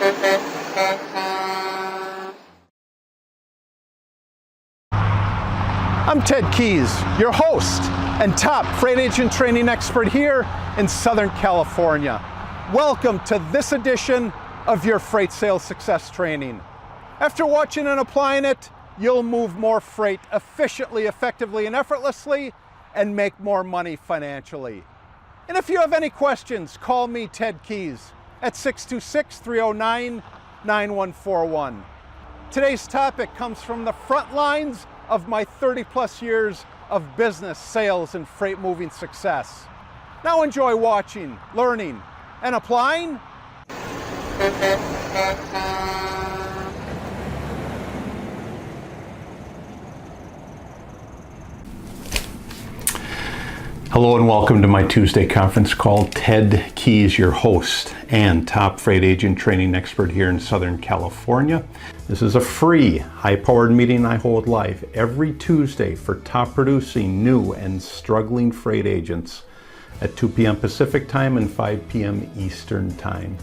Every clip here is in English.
I'm Ted Keys, your host and top freight agent training expert here in Southern California. Welcome to this edition of your Freight Sales Success Training. After watching and applying it, you'll move more freight efficiently, effectively, and effortlessly, and make more money financially. And if you have any questions, call me, Ted Keys, at 626-309-9141. Today's topic comes from the front lines of my 30-plus years of business, sales, and freight moving success. Now enjoy watching, learning, and applying. Hello and welcome to my Tuesday conference call. Ted Keys, your host and top freight agent training expert here in Southern California. This is a free, high-powered meeting I hold live every Tuesday for top producing, new, and struggling freight agents at 2 p.m. Pacific time and 5 p.m. Eastern time.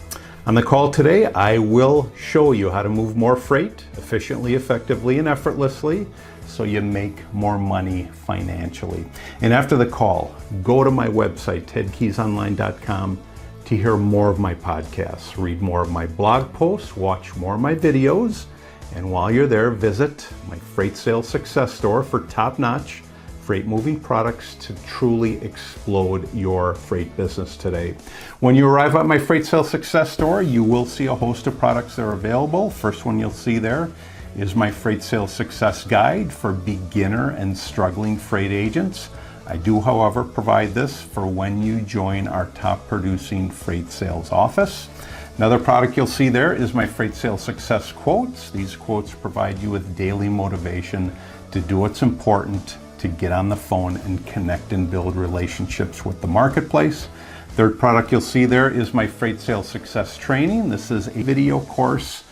On the call today, I will show you how to move more freight efficiently, effectively, and effortlessly so you make more money financially. And after the call, go to my website, tedkeysonline.com, to hear more of my podcasts, read more of my blog posts, watch more of my videos, and while you're there, visit my Freight Sales Success Store for top-notch freight moving products to truly explode your freight business today. When you arrive at my Freight Sales Success Store, you will see a host of products that are available. First one you'll see there is my Freight Sales Success Guide for beginner and struggling freight agents. I do, however, provide this for when you join our top producing freight sales office. Another product you'll see there is my Freight Sales Success Quotes. These quotes provide you with daily motivation to do what's important, to get on the phone and connect and build relationships with the marketplace. Third product you'll see there is my Freight Sales Success Training. This is a video course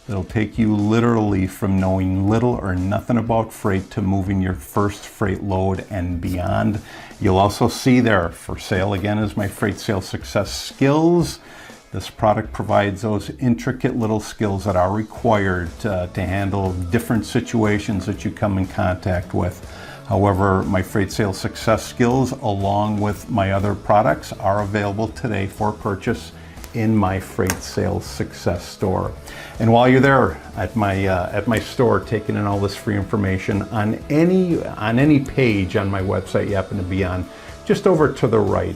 that'll take you literally from knowing little or nothing about freight to moving your first freight load and beyond. You'll also see there for sale again is my Freight Sales Success Skills. This product provides those intricate little skills that are required to handle different situations that you come in contact with. However, my Freight Sales Success Skills, along with my other products, are available today for purchase in my Freight Sales Success Store. And while you're there at my store taking in all this free information, on any page on my website you happen to be on, just over to the right,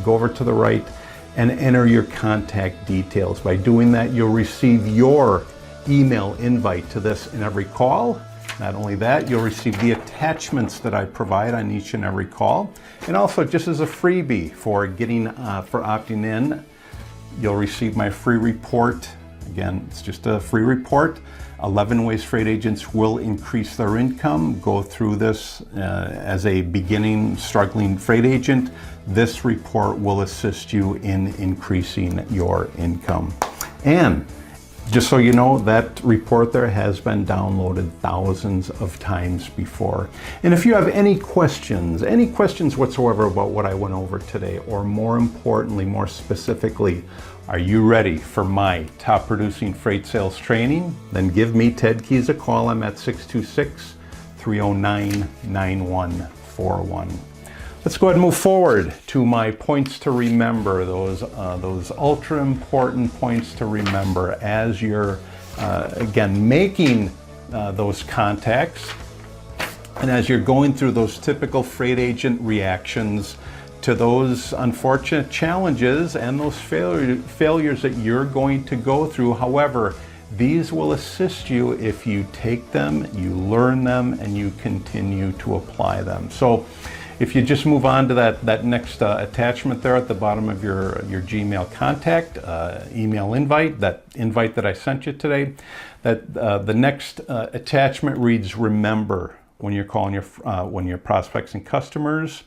go over to the right and enter your contact details. By doing that, you'll receive your email invite to this in every call. Not only that, you'll receive the attachments that I provide on each and every call. And also, just as a freebie for opting in, you'll receive my free report. Again, it's just a free report. 11 ways freight agents will increase their income. Go through this as a beginning, struggling freight agent. This report will assist you in increasing your income. And just so you know, that report there has been downloaded thousands of times before. And if you have any questions whatsoever about what I went over today, or more importantly, more specifically, are you ready for my top producing freight sales training? Then give me, Ted Keys, a call. I'm at 626-309-9141. Let's go ahead and move forward to my points to remember, those ultra important points to remember as you're, again, making those contacts and as you're going through those typical freight agent reactions to those unfortunate challenges and those failures that you're going to go through. However, these will assist you if you take them, you learn them, and you continue to apply them. So if you just move on to that next attachment there at the bottom of your Gmail contact, email invite, that invite that I sent you today, that the next attachment reads, remember, when you're calling your prospects and customers,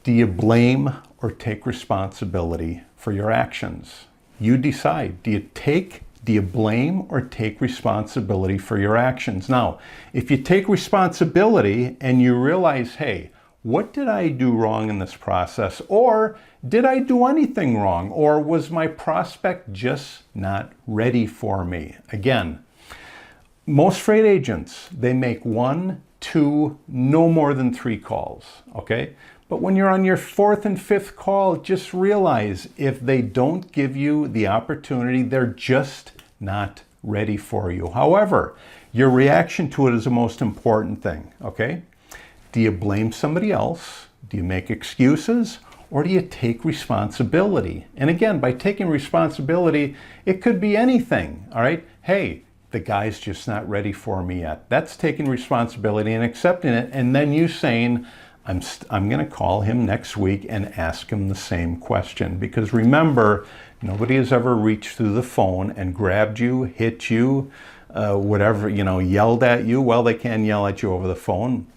do you blame or take responsibility for your actions? You decide. Do you blame or take responsibility for your actions? Now, if you take responsibility and you realize, hey, What did I do wrong in this process? Or did I do anything wrong? Or was my prospect just not ready for me? Again, most freight agents, they make 1, 2, no more than 3 calls, okay? But when you're on your 4th and 5th call, just realize if they don't give you the opportunity, they're just not ready for you. However, your reaction to it is the most important thing, okay? Do you blame somebody else? Do you make excuses? Or do you take responsibility? And again, by taking responsibility, it could be anything, all right? Hey, the guy's just not ready for me yet. That's taking responsibility and accepting it, and then you saying, I'm going to call him next week and ask him the same question. Because remember, nobody has ever reached through the phone and grabbed you, hit you, whatever, yelled at you. Well, they can yell at you over the phone.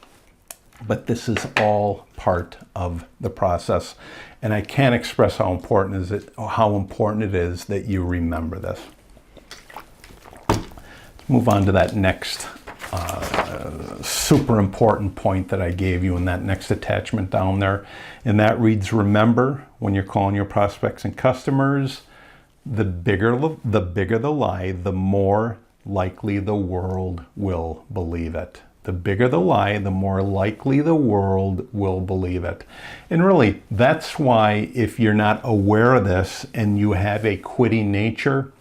But this is all part of the process. And I can't express how important it is that you remember this. Let's move on to that next super important point that I gave you in that next attachment down there. And that reads, remember, when you're calling your prospects and customers, the bigger the lie, the more likely the world will believe it. The bigger the lie, the more likely the world will believe it. And really, that's why if you're not aware of this and you have a quitting nature,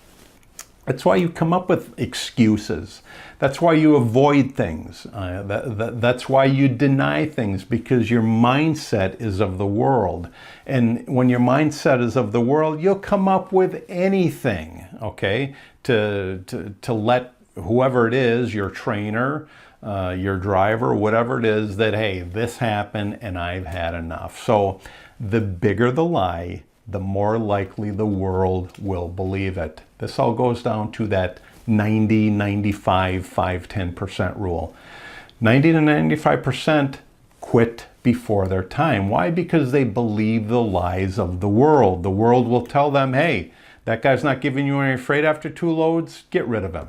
that's why you come up with excuses. That's why you avoid things. That's why you deny things, because your mindset is of the world. And when your mindset is of the world, you'll come up with anything, okay, to let whoever it is, your trainer, your driver, whatever it is, that, hey, this happened and I've had enough. So the bigger the lie, the more likely the world will believe it. This all goes down to that 90, 95, 5, 10% rule. 90 to 95% quit before their time. Why? Because they believe the lies of the world. The world will tell them, hey, that guy's not giving you any freight after 2 loads, get rid of him.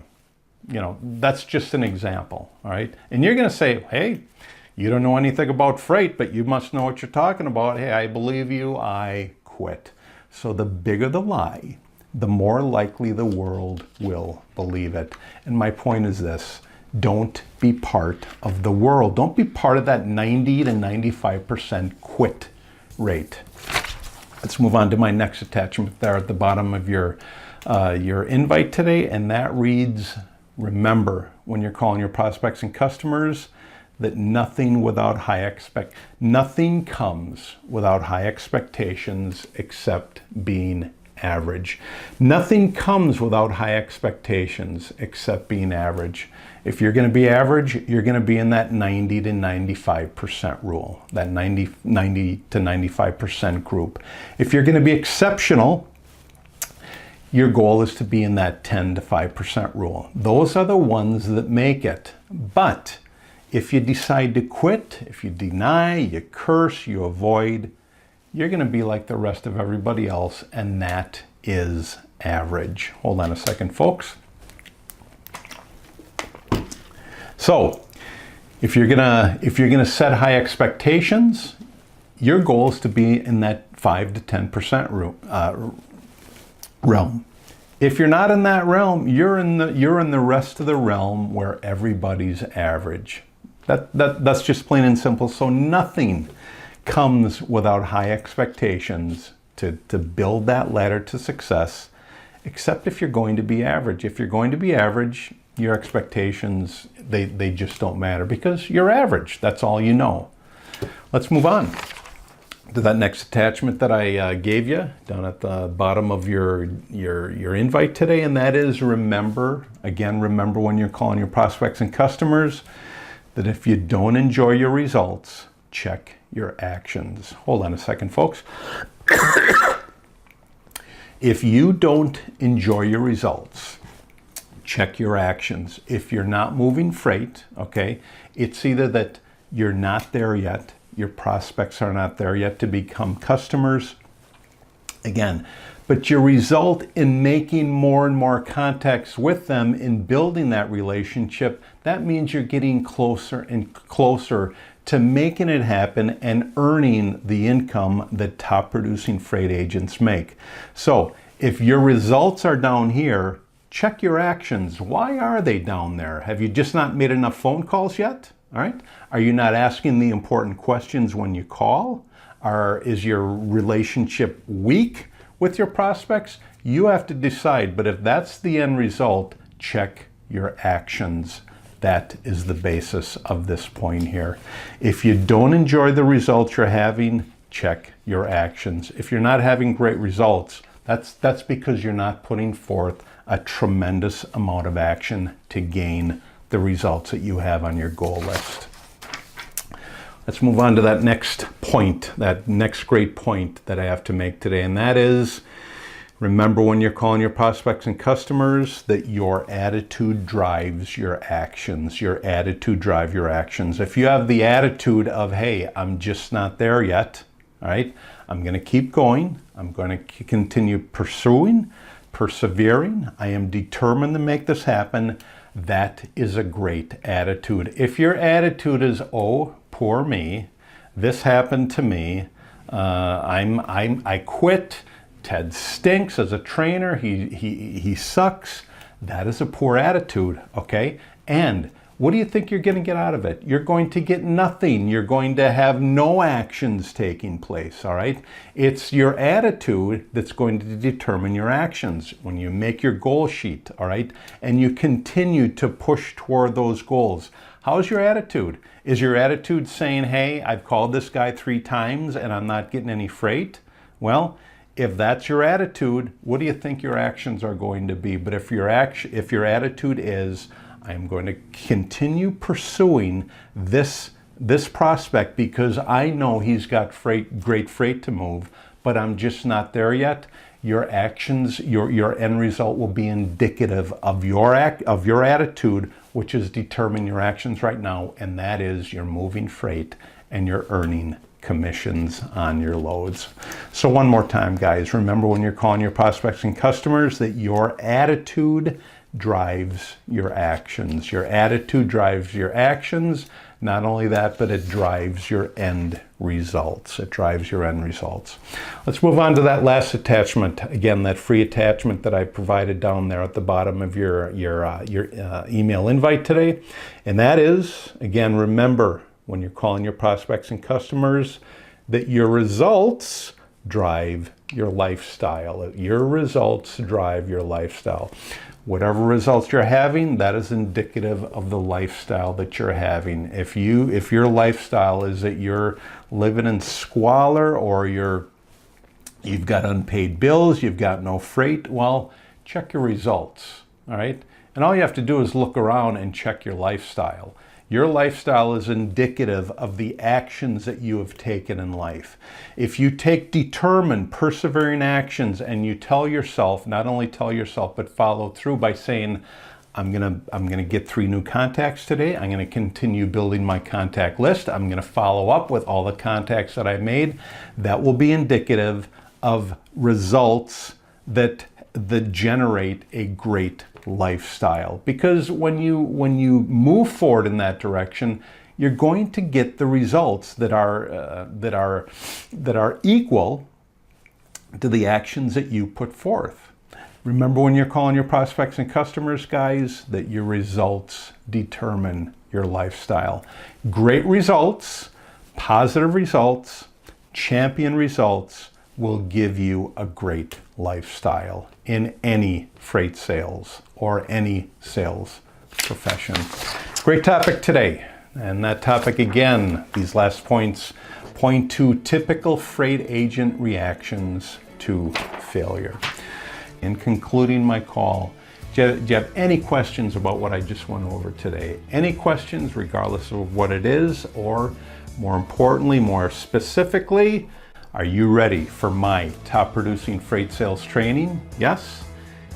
That's just an example, all right? And you're going to say, hey, you don't know anything about freight, but you must know what you're talking about. Hey, I believe you, I quit. So the bigger the lie, the more likely the world will believe it. And my point is this: don't be part of the world. Don't be part of that 90 to 95% quit rate. Let's move on to my next attachment there at the bottom of your invite today, and that reads, remember, when you're calling your prospects and customers, that nothing comes without high expectations except being average. Nothing comes without high expectations except being average. If you're going to be average, you're going to be in that 90 to 95% rule, that 90 to 95% group. If you're going to be exceptional, your goal is to be in that 10 to 5% rule. Those are the ones that make it. But if you decide to quit, if you deny, you curse, you avoid, you're going to be like the rest of everybody else, and that is average. Hold on a second, folks. So, if you're gonna set high expectations, your goal is to be in that 5 to 10% realm. If you're not in that realm, you're in the rest of the realm where everybody's average. That's just plain and simple. So nothing comes without high expectations to build that ladder to success, except if you're going to be average. If you're going to be average, your expectations, they just don't matter because you're average. That's all you know. Let's move on to that next attachment that I gave you down at the bottom of your invite today, and that is remember when you're calling your prospects and customers that if you don't enjoy your results, check your actions. Hold on a second, folks. If you don't enjoy your results, check your actions. If you're not moving freight, okay, it's either that you're not there yet, your prospects are not there yet to become customers, again, but your result in making more and more contacts with them, in building that relationship, that means you're getting closer and closer to making it happen and earning the income that top producing freight agents make. So if your results are down here, check your actions. Why are they down there? Have you just not made enough phone calls yet? All right. Are you not asking the important questions when you call? Is your relationship weak with your prospects? You have to decide. But if that's the end result, check your actions. That is the basis of this point here. If you don't enjoy the results you're having, check your actions. If you're not having great results, that's because you're not putting forth a tremendous amount of action to gain the results that you have on your goal list. Let's move on to that next point, that next great point that I have to make today, and that is, remember when you're calling your prospects and customers that your attitude drives your actions. Your attitude drives your actions. If you have the attitude of, hey, I'm just not there yet, all right, I'm going to keep going, I'm going to continue pursuing, persevering, I am determined to make this happen, that is a great attitude. If your attitude is, oh, poor me, this happened to me, I quit, Ted stinks as a trainer, he sucks, that is a poor attitude, okay? And what do you think you're going to get out of it? You're going to get nothing. You're going to have no actions taking place, all right? It's your attitude that's going to determine your actions. When you make your goal sheet, all right, and you continue to push toward those goals, how's your attitude? Is your attitude saying, hey, I've called this guy 3 times and I'm not getting any freight? Well, if that's your attitude, what do you think your actions are going to be? But if your attitude is, I'm going to continue pursuing this prospect because I know he's got great freight to move, but I'm just not there yet, your actions, your end result will be indicative of your attitude, which is determining your actions right now, and that is you're moving freight and you're earning commissions on your loads. So one more time, guys, remember when you're calling your prospects and customers that your attitude drives your actions. Your attitude drives your actions. Not only that, but it drives your end results. It drives your end results. Let's move on to that last attachment. Again, that free attachment that I provided down there at the bottom of your email invite today. And that is, again, remember when you're calling your prospects and customers that your results drive your lifestyle. Your results drive your lifestyle. Whatever results you're having, that is indicative of the lifestyle that you're having. If your lifestyle is that you're living in squalor or you've got unpaid bills, you've got no freight, well, check your results, all right? And all you have to do is look around and check your lifestyle. Your lifestyle is indicative of the actions that you have taken in life. If you take determined, persevering actions and you tell yourself, not only tell yourself, but follow through by saying, I'm gonna get 3 new contacts today. I'm gonna continue building my contact list. I'm gonna follow up with all the contacts that I made. That will be indicative of results that generate a great lifestyle, because when you move forward in that direction, you're going to get the results that are equal to the actions that you put forth. Remember when you're calling your prospects and customers, guys, that your results determine your lifestyle. Great results, positive results, champion results will give you a great lifestyle in any freight sales or any sales profession. Great topic today. And that topic, again, these last points point to typical freight agent reactions to failure. In concluding my call, do you have any questions about what I just went over today? Any questions, regardless of what it is, or more importantly, more specifically, are you ready for my top producing freight sales training? Yes?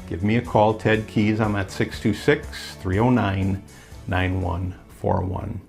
Give me a call, Ted Keys. I'm at 626-309-9141.